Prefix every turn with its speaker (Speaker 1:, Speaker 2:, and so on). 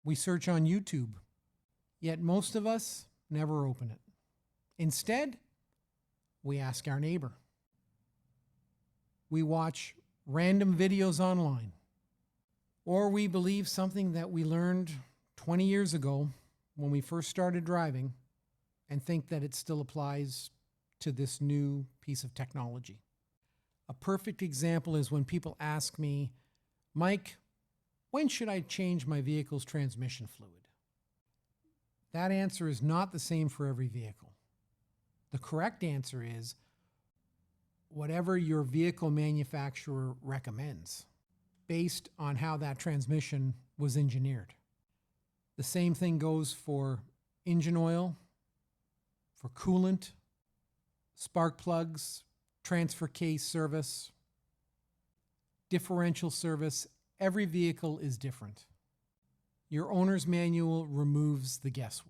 Speaker 1: We search on YouTube, yet most of us never open it. Instead, we ask our neighbor. We watch random videos online, or we believe something that we learned 20 years ago when we first started driving and think that it still applies to this new piece of technology. A perfect example is when people ask me, Mike, when should I change my vehicle's transmission fluid? That answer is not the same for every vehicle. The correct answer is whatever your vehicle manufacturer recommends, based on how that transmission was engineered. The same thing goes for engine oil, for coolant, spark plugs, transfer case service, differential service. Every vehicle is different. Your owner's manual removes the guesswork.